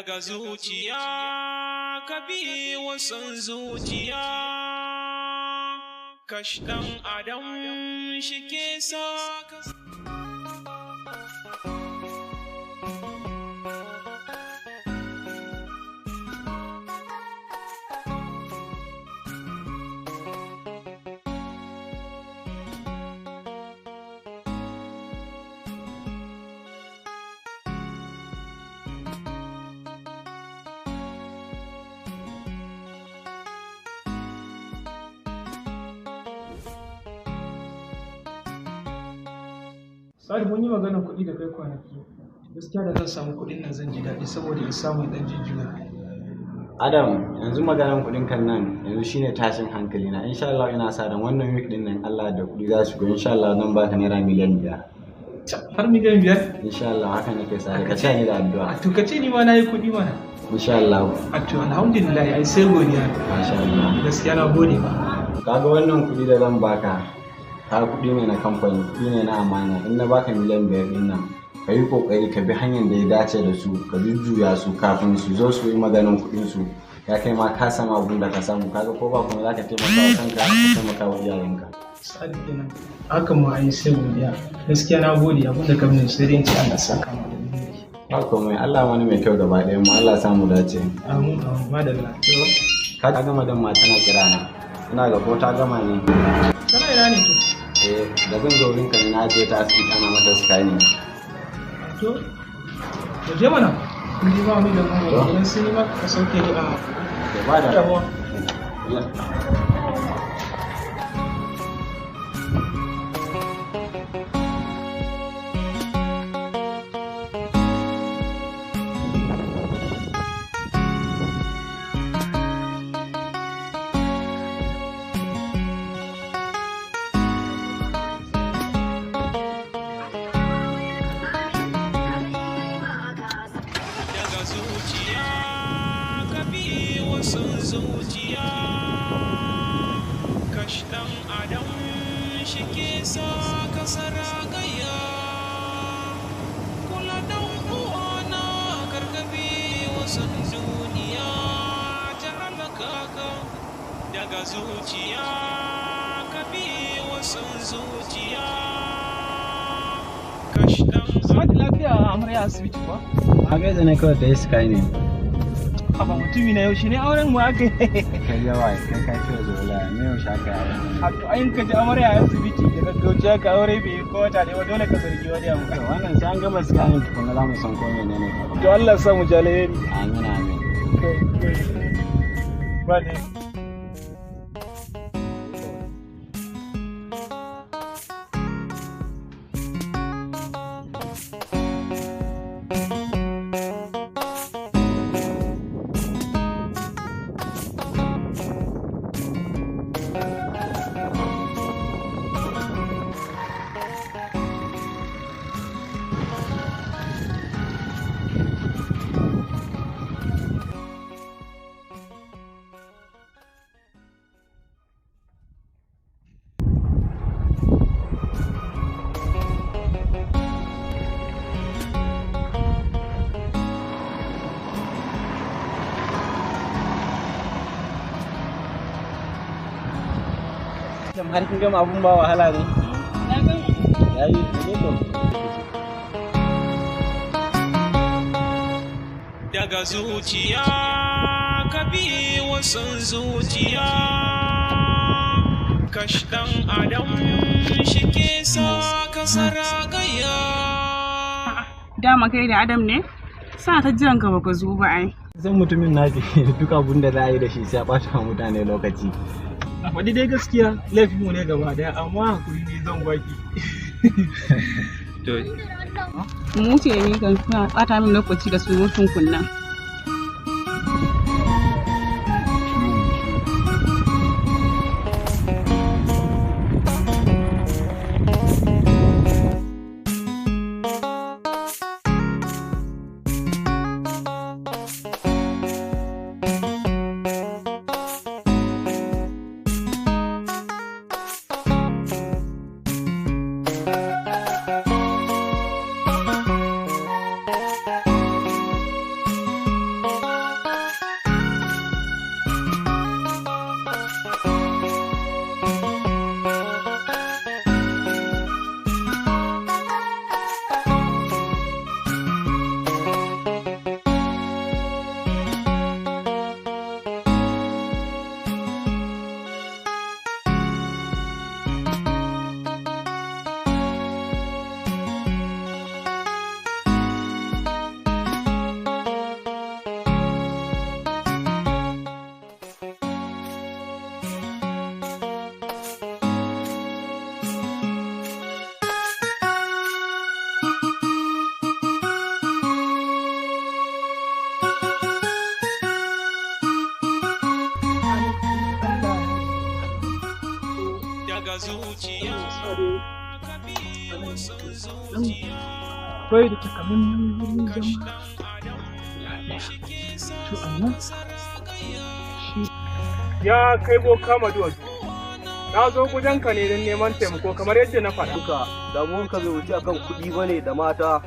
daga zuciya ka bi wasan zuciya kash ɗan adam shi ke sa ka Sa'ad mun yi maganar kuɗi da kai kwanaki. Gaskiya da zan samu kuɗin nan zan ji daɗi saboda in samu ɗan jijjiga. Adam, yanzu maganar kuɗin kan nan yanzu shine tashin hankali na. Insha Allah ina sa ran wannan week din nan Allah da kuɗi za su go. Insha Allah zan baka naira miliyan 5. Har miliyan 5? Insha Allah haka nake sa ran. Ka ce ni da addu'a. A to ka ce ni ma nayi kuɗi mana. Insha Allah. A to alhamdulillah ai sai godiya. Masha Allah. Gaskiya na gode ba. Kaga wannan kuɗi da zan baka har kuɗi ne na kamfani, kuɗi ne na amana. In na baka miliyan 5 din nan, ka yi ƙoƙari ka bi hanyar da ya dace da su, ka jujjuya su kafin su zo su yi maganin kuɗin su. Ya kai ma ka sama abin da ka samu, kaga ko ba kuma za ka taimaka wa kanka, ka taimaka wa iyayenka. Sa'ad kenan. Haka ma ai sai godiya. Gaskiya na gode abin da ka min sai dai in ci Allah saka mu da alheri. Ba komai, Allah wani mai kyau gaba ɗayan mu, Allah samu dace. Amin amin madalla. Ka gama dan ma tana kira na. Ina ga ko ta gama ne. Kana ina ne to? Da zan zo wurinka ne na je ta asibiti ana mata scanning. To je mana. Kun ji ba mu da mu idan sun yi maka ka sauke ni a. Ba da. Yawa. zuciya kash ɗan adam shi ke sa ka saragaya kula dan uwana karkabe wasan duniya ta halaka ka daga zuciya ka bi wasan zuciya kash ɗan Sa'ad lafiya amarya asibiti ba? A gaisa ne kawai ta yi sky ne. Haba mutumi na yaushe ne auren mu aka yi. Kai yawa kai ka ce zola ne yaushe aka yi. A to ayin ka ji amarya asibiti da gaggauci aka aure bai yi ko wata ne ba dole ka zargi wani abu. To wannan sai an gama scanning tukuna za mu san ko menene. To Allah ya sa mu jalaye ni. Amin amin. Ba ne. Har kin gama abun ba wahala ne? Na gama. Yayi ne to. Daga zuciya ka bi wasan zuciya kash ɗan adam shi ke sa ka saragaya. Dama kai da Adam ne? Sa ta jiran ka baka zo ba ai. Zan mutumin na duk abun da za a yi da shi sai ya ɓata wa mutane lokaci. A faɗi dai gaskiya laifinmu ne gaba daya amma hakuri ne zan baki. Mu ce ni kan kuna bata min lokaci da surutun kunnan. Akwai da takamaiman wurin zama. To amma ya kai boka maduwa. Na zo gudanka ne don neman taimako kamar yadda na faɗa. Duka damuwanka bai wuce akan kuɗi bane da mata.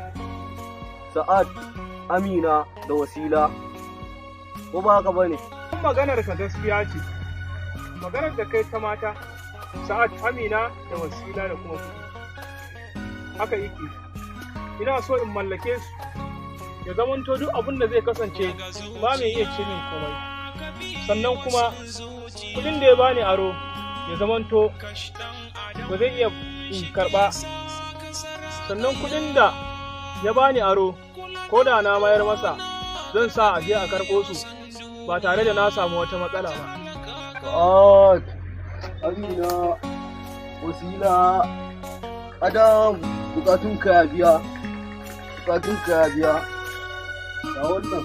Sa'ad, Amina da Wasila. Ko ba haka bane? Maganar ka gaskiya ce. Maganar da kai ta mata, Sa'ad, Amina da Wasila da kuma kuɗi. Haka yake. Ina so in mallake su. Ya zamanto duk abin da zai kasance ba mai iya ce min komai. Sannan kuma kuɗin da ya bani aro ya zamanto ba zai iya karɓa. Sannan kuɗin da ya bani aro ko da na mayar masa zan sa a je a karɓo su ba tare da na samu wata matsala ba. Sa'ad, Amina, Wasila, Adam, bukatunka ya biya. Bukatunka ya biya. Ga wannan.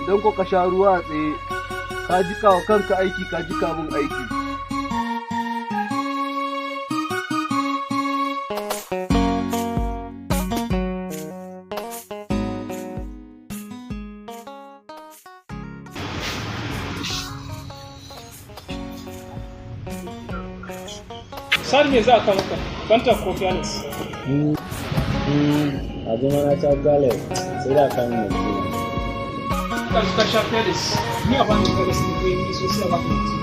Idan ko ka sha ruwa a tsaye, ka jika wa kanka aiki, ka jika min aiki. Sar me za ka maka? Bantan ko fiyanis? A zama na ta gale sai da kan mutum. Ka sha fiyanis. Ni a bani fiyanis ne ko yi sosai a baka mutum.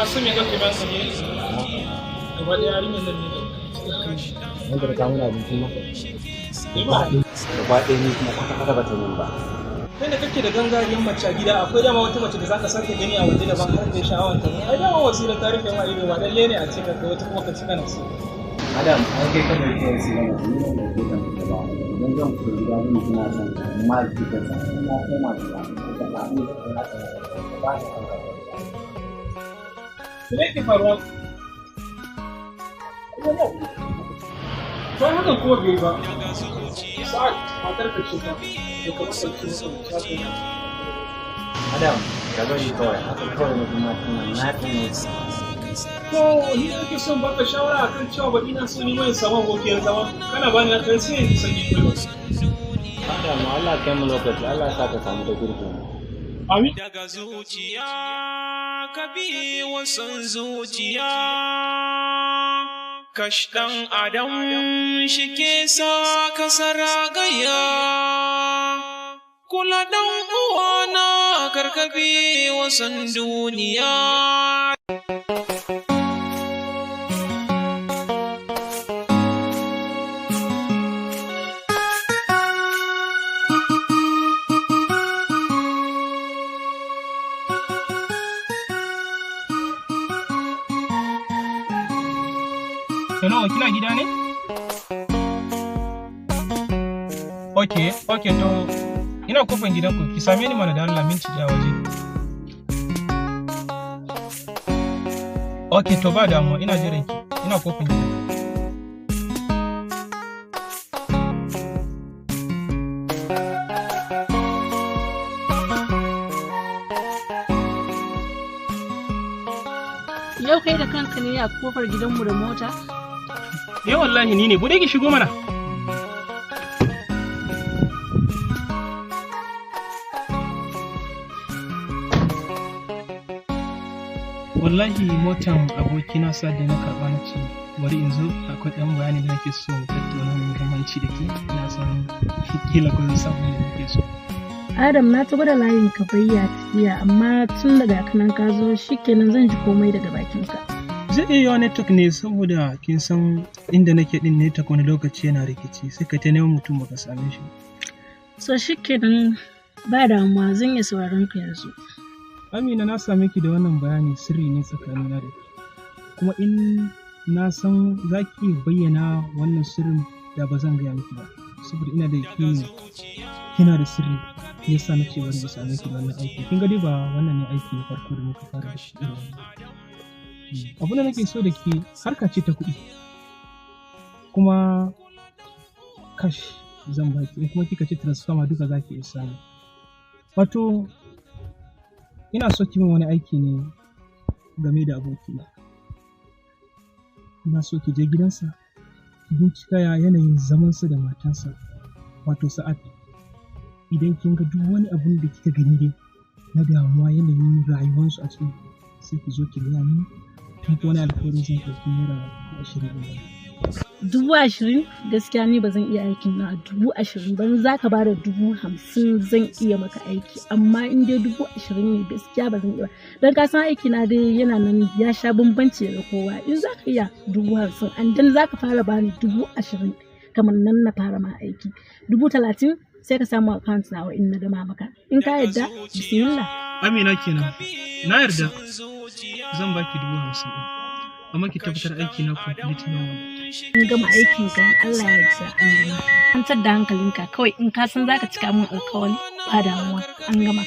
Kasu me kake ba su ne? Gaba da yarinyar nan ne. Wanda da kawo abinci ma. Gaba ɗaya ni kuma kwata-kwata ba ta min ba. Kai da kake da gangariyar mace a gida akwai dama wata mace da zaka sake gani a waje daban har da sha'awar ta. Ai dama wasila ta rufe ma ido ba lalle ne a ce ka wata kuma ka ci kana so. Adam, ai kai kana da wasila ne, ni ne ke da ba. Idan zan fita gida zan tuna san amma kika san na koma gida. Me yake faruwa? Ba haka kuma bai ba. Sa'ad matar ka ce ba. Da kuma sauki masa shafi. Adam, ka bari kawai, haka kawai na kuma na tuna. To, ni ake son baka shawara akan cewa ba ina so ni mai saman gokiyar zama. Kana bani na kai sai in sanya kai. Adam, Allah kai mu lokaci, Allah ya sa ka samu da gurbi. Amin. Daga zuciya ka bi wasan zuciya, kash ɗan adam shi ke sa ka saragaya. Kula ɗan uwana karkabi wasan duniya. Hello, kina gida ne? Okay, to ina kofar gidanku, ki same ni mana da Allah minti da waje. Okay, to ba damuwa, ina jiran ki. Ina kofar gida. Yau kai da kanka ne a kofar gidanmu da mota? Wallahi ni ne, bude ki shigo mana. Wallahi motan abokina sa da na karɓa na ce bari in zo akwai ɗan bayani da nake so mu tattauna mai muhimmanci da ke na san kila kun san me nake so. Adam, na taɓa da layin ka bayya tafiya, amma tun daga kanan ka zo shikenan zan ji komai daga bakinka. Zai iya yawa network ne saboda kin san inda nake din network wani lokaci yana rikici sai ka ta neman mutum baka same shi. So shikenan ba damuwa, zan iya sauraron ka yanzu. Amina, na same ki da wannan bayani sirri ne tsakanina da ke. Kuma in na san za ki bayyana wannan sirrin da ba zan gaya miki ba. Saboda ina da yakini kina da sirri, yasa na ce bari in same ki da wannan aiki. Kin ga dai ba wannan ne aiki na farko da muka fara da shi irin wannan. Abin da nake so da ke harka ce ta kuɗi. Kuma cash zan baki, in kuma kika ce transfer duka za ki iya samu. Wato ina so ki min wani aiki ne game da abokina. Ina so ki je gidansa ki bincika ya yanayin zamansa da matansa, wato Sa'ad. Idan kin ga duk wani abun da kika gani dai na damuwa yanayin rayuwarsu a cikin, sai ki zo ki gaya mini, kuma wani alƙawari zan ɗauki naira 20. 20,000 gaskiya ni ba zan iya aikin na 20,000 ba. Za ka bada 50,000 zan iya maka aiki, amma in dai 20,000 ne gaskiya ba zan iya. Don ka san aiki na dai yana nan ya sha bambanci da kowa. In za ka iya 50,000 and then za ka fara bani 20,000 kamar nan na fara ma aiki. 30,000 sai ka samu account nawa in na gama maka. In ka yarda bismillah. Amina kenan, na yarda zan baki 50,000. Amma ki tabbatar aiki na complete ne wannan. In gama aikin ka in Allah ya yarda an gama. Kwantar da hankalinka kawai, in ka san zaka cika min alƙawari ba damuwa, an gama.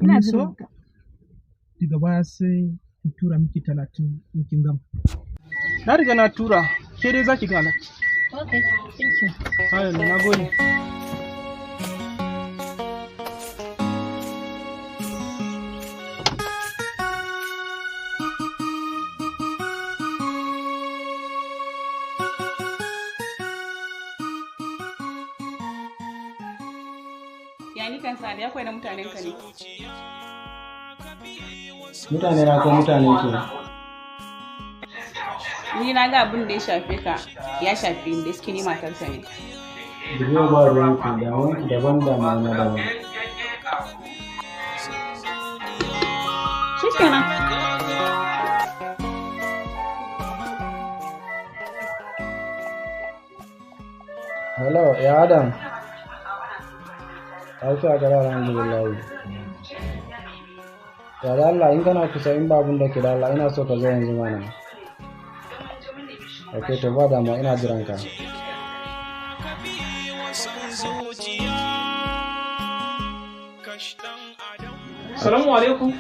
Ina so daga baya sai in tura miki 30 in kin gama. Na riga na tura, ke dai zaki ga alert. Okay, thank you. Ai, na gode. Ya ni kan sani akwai na mutanen ka ne. Mutane na ko mutane ke? Ni na ga abin da ya shafe ka ya shafe ni, da suke ni matarsa ne. Dubiyo ba ruwanki, da wanki daban da mana daban. Shi kenan. Hello, ya Adam. Lafiya gara alhamdulillah. Ya da Allah, in kana kusa in babun da ke da Allah ina so ka zo yanzu mana. Ok, to ba dama ina jiran ka. Assalamu alaikum.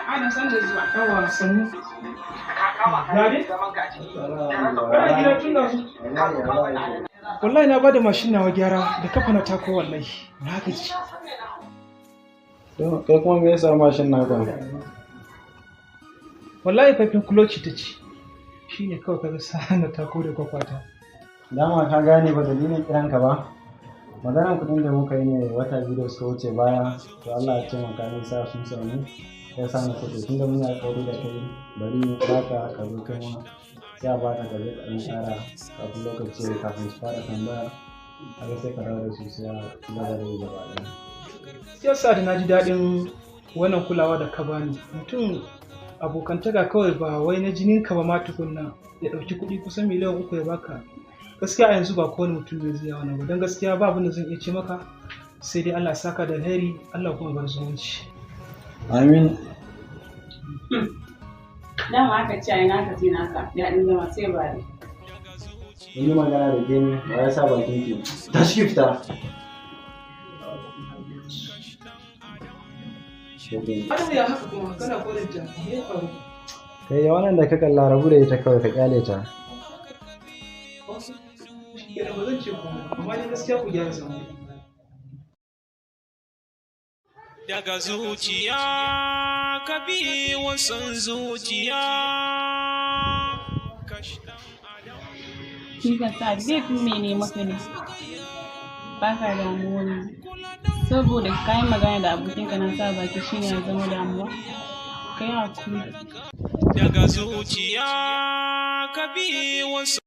Ana san da zuwa. Yawa sannu. Gari? Kana gida tun da su? Wallahi na bada mashin nawa gyara da kafa na tako wallahi. Na gaji. To, kai kuma me yasa mashin naka? Wallahi faifin kuloci ta ce. Shine kawai kaga sa na tako da kwakwata. Dama ka gane ba dalilin kiran ka ba. Maganar kudin da muka yi ne wata biyu da suka wuce baya, to Allah ya taimaka min sa sun samu. Ya sa na kuɗi tunda muna alƙawari da kai bari in kira ka zo kai ma sai a baka ka zai ɗan ƙara kafin lokaci kafin su fara tambaya haka sai ka dawo da su sai a gaba da gaba ɗaya. Yasa da na ji daɗin wannan kulawa da ka bani. Mutum abokantaka kawai ba wai na jinin ka ba ma tukunna ya ɗauki kuɗi kusan miliyan 3 ya baka. Gaskiya a yanzu ba kowane mutum ne zai yawa ba, don gaskiya ba abin da zan iya ce maka sai dai Allah saka da alheri, Allah kuma bar zumunci. Amin. Dama aka ce ai naka ce naka, daɗin zama sai ba ne. Mun yi magana da gini ba ya sa bakin ki. Tashi ki fita. Adam ya haka kuma kana kodin ta, me ya faru? Kai ya wannan da ka kalla rabu da ita kawai ka kyale ta. Shi ba zan ce kuma, amma dai gaskiya ku gyara zama. Daga zuciya ka bi wasan zuciya. Ni ka sa laifin mene maka ne? Ba ka damuwa ne. Saboda kayan magana da abokinka na sa baki shine ya zama damuwa. Kai hakuri. daga zuciya ka bi wasu